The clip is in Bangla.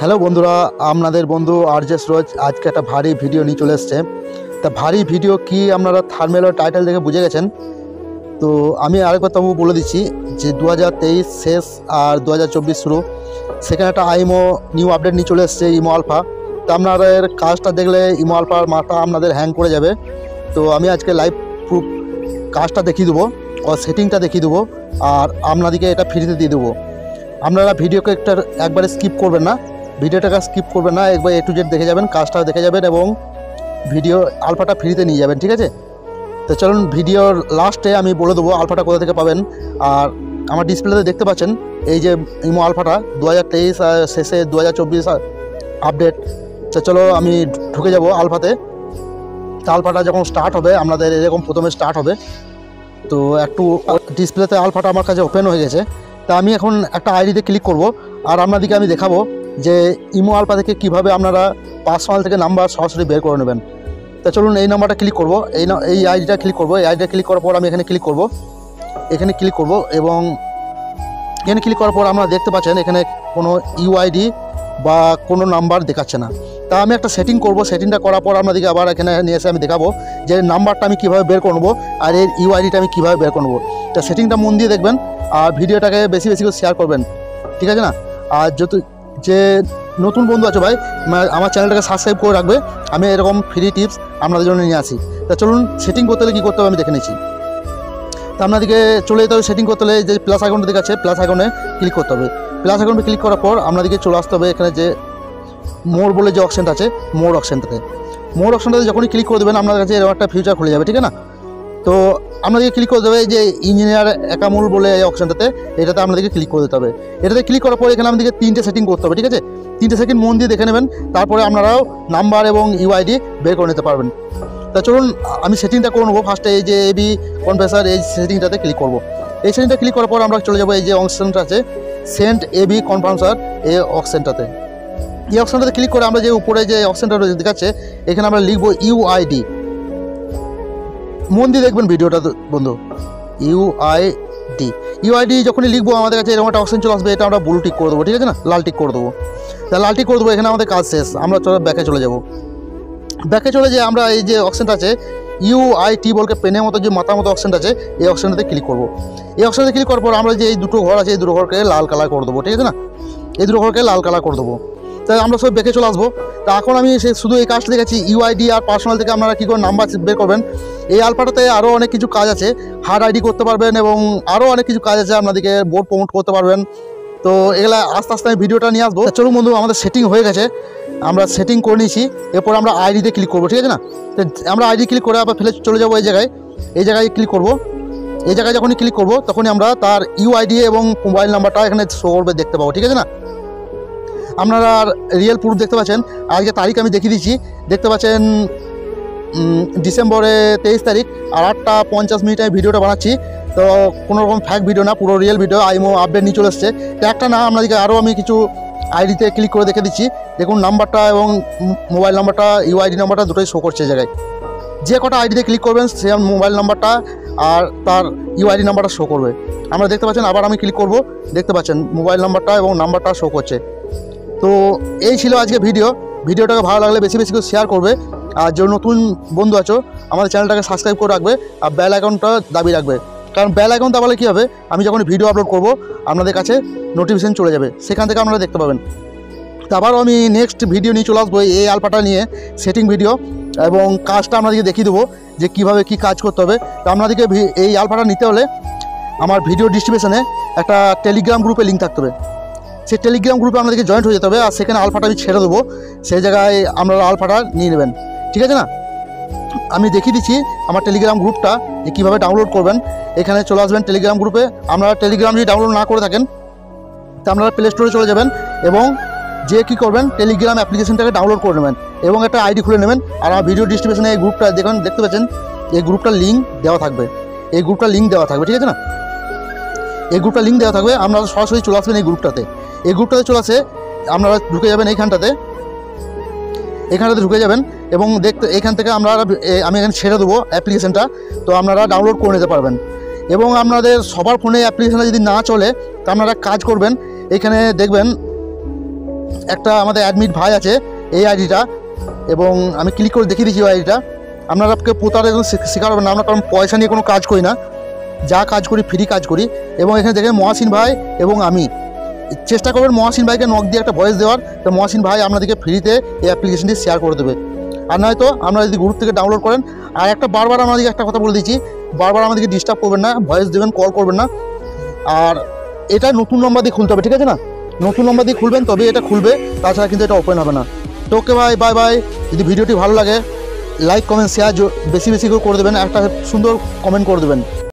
হ্যালো বন্ধুরা, আপনাদের বন্ধু আরজে সুরজ আজকে একটা ভারী ভিডিও নিয়ে চলে এসছে। তা ভারী ভিডিও কি আপনারা থাম্বনেল টাইটেল দেখে বুঝে গেছেন। তো আমি আরেকবার তবু বলে দিচ্ছি যে 2023 শেষ আর 2024 শুরু, সেখানে একটা আইমো নিউ আপডেট নিয়ে চলে এসছে, ইমো আলফা। তো আপনাদের কাজটা দেখলে ইমো আলফার মাথা আপনাদের হ্যাং করে যাবে। তো আমি আজকে লাইভ প্রুফ কাজটা দেখিয়ে দেবো, ও সেটিংটা দেখিয়ে দেবো, আর আপনাদেরকে এটা ফ্রিতে দিয়ে দেবো। আপনারা ভিডিওকে একবারে স্কিপ করবেন না, ভিডিওটাকে স্কিপ করবেন না, একবার A to Z দেখে যাবেন, কাজটাও দেখে যাবেন এবং ভিডিও আলফাটা ফ্রিতে নিয়ে যাবেন, ঠিক আছে। তো চলুন ভিডিওর লাস্টে আমি বলে দেবো আলফাটা কোথা থেকে পাবেন। আর আমার ডিসপ্লেতে দেখতে পাচ্ছেন এই যে ইমো আলফাটা 2023 শেষে 2024 আপডেট। তো চলো আমি ঢুকে যাব আলফাতে। তো আলফাটা যখন স্টার্ট হবে আপনাদের এরকম প্রথমে স্টার্ট হবে। তো একটু ডিসপ্লেতে আলফাটা আমার কাছে ওপেন হয়ে গেছে। তা আমি এখন একটা আইডিতে ক্লিক করব আর আপনাদেরকে আমি দেখাবো যে ইমো আলফা থেকে কীভাবে আপনারা পার্সোনাল থেকে নাম্বার সরাসরি বের করে নেবেন। তা চলুন এই নাম্বারটা ক্লিক করব, এই আইডিটা ক্লিক করব। এই আইডিটা ক্লিক করার পর আমি এখানে ক্লিক করব এবং এখানে ক্লিক করার পর আপনারা দেখতে পাচ্ছেন এখানে কোনো ইউআইডি বা কোনো নাম্বার দেখাচ্ছে না। তা আমি একটা সেটিং করব, সেটিংটা করার পর আপনাদেরকে আবার এখানে নিয়ে এসে আমি দেখাবো যে নাম্বারটা আমি কীভাবে বের করব আর এর ইউআইডিটা আমি কীভাবে বের করব। তা সেটিংটা মন দিয়ে দেখবেন আর ভিডিওটাকে বেশি বেশি করে শেয়ার করবেন, ঠিক আছে না। আর যে নতুন বন্ধু আছে ভাই, আমার চ্যানেলটাকে সাবস্ক্রাইব করে রাখবে। আমি এরকম ফ্রি টিপস আপনাদের জন্য নিয়ে আসি। তা চলুন সেটিং করতে হলে কী করতে হবে আমি দেখে নিচ্ছি। তা আপনাদেরকে চলে যেতে হবে সেটিং করতে হলে যে প্লাস আইকনটা দেখাচ্ছে, প্লাস আইকনে ক্লিক করতে হবে। প্লাস আইকনে ক্লিক করার পর আপনাদেরকে চলে আসতে হবে এখানে যে মোর বলে যে অপশানটা আছে, মোর অপশানটাতে যখনই ক্লিক করে দেবেন আপনার কাছে এরকম একটা ফিউচার খুলে যাবে, ঠিক আছে না। তো আপনাদেরকে ক্লিক করে দেবে যে ইঞ্জিনিয়ার একামুল বলে এই অপশানটাতে, এটাতে আপনাদেরকে ক্লিক করে দিতে হবে। এটাতে ক্লিক করার পর এখানে আমাদেরকে 3টে সেটিং করতে হবে, ঠিক আছে। 3টে সেটিং মন দিয়ে দেখে নেবেন, তারপরে আপনারাও নাম্বার এবং ইউআইডি বের করে নিতে পারবেন। তা চলুন আমি সেটিংটা করে নেবো। ফার্স্টে এই যে এবি কনফেসার, এই সেটিংটাতে ক্লিক করব। এই সেটিংটা ক্লিক করার পর আমরা চলে যাবো এই যে অপশানটা আছে সেন্ড এবি কনফার্মার, এই অপশানটাতে। এই অপশানটাতে ক্লিক করে আমরা যে উপরে যে অপশানটা দেখাচ্ছে এখানে আমরা লিখবো ইউআইডি। মন দিয়ে দেখবেন ভিডিওটা বন্ধু। ইউআইডি যখনই লিখবো আমাদের কাছে এরকম একটা অপশান চলে আসবে, এটা আমরা ব্লু টিক করে দেবো, ঠিক আছে না, লাল টিক করে দেবো। তা লাল টিক করে দেবো, এখানে আমাদের কাজ শেষ। আমরা ব্যাকে চলে যাব। ব্যাকে চলে যে আমরা এই যে অপশানটা আছে ইউআইটি বলকে পেনের মতো যে মাথার মতো অপশানটা আছে, এই অপশানটাতে ক্লিক করবো। এই অপশানটাতে ক্লিক করার পর আমরা যে এই দুটো ঘর আছে এই দুটো ঘরকে লাল কালার করে দেবো, ঠিক আছে না, এই দুটো ঘরকে লাল কালার করে দেবো। তাই আমরা সব ব্যাকে চলে আসবো। তা এখন আমি শুধু এই কাজটা দেখাচ্ছি ইউআইডি আর পার্সোনাল থেকে আপনারা কী করে নাম্বার বের করবেন। এই আলফাটাতে আরও অনেক কিছু কাজ আছে, হার্ড আইডি করতে পারবেন এবং আরও অনেক কিছু কাজ আছে, আপনাদেরকে বোর্ড প্রমোট করতে পারবেন। তো এগুলা আস্তে আস্তে আমি ভিডিওটা নিয়ে আসবো। চলুন বন্ধু, আমাদের সেটিং হয়ে গেছে, আমরা সেটিং করে নিয়েছি। এরপর আমরা আইডিতে ক্লিক করবো, ঠিক আছে না। তো আমরা আইডি ক্লিক করে আবার ফেলে চলে যাবো এই জায়গায় ক্লিক করবো। এই জায়গায় যখনই ক্লিক করবো তখনই আমরা তার ইউআইডি এবং মোবাইল নাম্বারটা এখানে শো করবে, দেখতে পাবো, ঠিক আছে না। আপনারা রিয়েল প্রুফ দেখতে পাচ্ছেন। আজকে তারিখ আমি দেখিয়ে দিচ্ছি, দেখতে পাচ্ছেন ডিসেম্বরে 23 তারিখ আর 8:50 আমি ভিডিওটা বানাচ্ছি। তো কোনো রকম ফ্যাক ভিডিও না, পুরো রিয়েল ভিডিও। আইমো আপডেট নিয়ে চলে এসছে। তো একটা না, আপনাদেরকে আরও আমি কিছু আইডিতে ক্লিক করে দেখে দিচ্ছি। দেখুন নাম্বারটা এবং মোবাইল নাম্বারটা, ইউআইডি নাম্বারটা দুটোই শো করছে এই জায়গায়। যে কটা আইডিতে ক্লিক করবেন সে মোবাইল নাম্বারটা আর তার ইউআইডি নাম্বারটা শো করবে। আমরা দেখতে পাচ্ছেন, আবার আমি ক্লিক করব, দেখতে পাচ্ছেন মোবাইল নাম্বারটা এবং নাম্বারটা শো করছে। তো এই ছিল আজকে ভিডিওটাকে ভালো লাগলে বেশি বেশি করে শেয়ার করবে। আর যে নতুন বন্ধু আছো আমাদের চ্যানেলটাকে সাবস্ক্রাইব করে রাখবে আর বেল আইকনটা দাবি রাখবে, কারণ বেল আইকন দাবালে কী হবে, আমি যখন ভিডিও আপলোড করব আপনাদের কাছে নোটিফিকেশন চলে যাবে, সেখান থেকে আপনারা দেখতে পাবেন। তো আবারও আমি নেক্সট ভিডিও নিয়ে চলে আসবো এই আলফাটা নিয়ে, সেটিং ভিডিও, এবং কাজটা আপনাদেরকে দেখিয়ে দেবো যে কীভাবে কী কাজ করতে হবে। তো আপনাদেরকে এই আলফাটা নিতে হলে আমার ভিডিও ডিসক্রিপশনে একটা টেলিগ্রাম গ্রুপে লিঙ্ক থাকতে হবে। সেই টেলিগ্রাম গ্রুপে আপনাদেরকে জয়েন্ট হয়ে যেতে হবে আর সেখানে আলফাটা আমি ছেড়ে দেবো, সেই জায়গায় আপনারা আলফাটা নিয়ে নেবেন, ঠিক আছে না। আমি দেখিয়ে দিচ্ছি আমার টেলিগ্রাম গ্রুপটা যে কীভাবে ডাউনলোড করবেন। এখানে চলে আসবেন টেলিগ্রাম গ্রুপে। আপনারা টেলিগ্রাম যদি ডাউনলোড না করে থাকেন তা আপনারা প্লে স্টোরে চলে যাবেন এবং যে কী করবেন টেলিগ্রাম অ্যাপ্লিকেশনটাকে ডাউনলোড করে নেবেন এবং একটা আইডি খুলে নেবেন। আর আমার ভিডিও ডিসক্রিপশনে এই গ্রুপটা দেখতে পাচ্ছেন, এই গ্রুপটার লিঙ্ক দেওয়া থাকবে, ঠিক আছে না। এই গ্রুপটা লিঙ্ক দেওয়া থাকবে, আপনারা সরাসরি চলে আসবেন এই গ্রুপটাতে চলে আসে আপনারা ঢুকে যাবেন এইখানটাতে ঢুকে যাবেন এবং এখান থেকে আমি এখানে ছেড়ে দেবো অ্যাপ্লিকেশানটা। তো আপনারা ডাউনলোড করে নিতে পারবেন এবং আপনাদের সবার ফোনে অ্যাপ্লিকেশানটা যদি না চলে তা আপনারা কাজ করবেন, এখানে দেখবেন একটা আমাদের অ্যাডমিট ভাই আছে এই আইডিটা, এবং আমি ক্লিক করে দেখিয়ে দিচ্ছি ওই আইডিটা। আপনারা প্রতারের শিকার হবেন না, আমরা কারণ পয়সা নিয়ে কোনো কাজ করি না, যা কাজ করি ফ্রি কাজ করি। এবং এখানে দেখেন মহাসিন ভাই এবং আমি চেষ্টা করবেন মহাসিন ভাইকে নক দিয়ে একটা ভয়েস দেওয়ার, তো মহাসিন ভাই আপনাদেরকে ফ্রিতে এই অ্যাপ্লিকেশনটি শেয়ার করে দেবে। আর নয়তো আপনারা যদি গ্রুপ থেকে ডাউনলোড করেন, আর একটা বারবার আমাদেরকে একটা কথা বলে দিচ্ছি, বারবার আমাদেরকে ডিস্টার্ব করবেন না, ভয়েস দেবেন, কল করবেন না। আর এটা নতুন নম্বর দিয়ে খুলতে হবে, ঠিক আছে না? নতুন নম্বর দিয়ে খুলবেন তবে এটা খুলবে, তাছাড়া কিন্তু এটা ওপেন হবে না। তো ওকে ভাই, বাই বাই। যদি ভিডিওটি ভালো লাগে লাইক কমেন্ট শেয়ার বেশি বেশি করে দেবেন, একটা সুন্দর কমেন্ট করে দেবেন।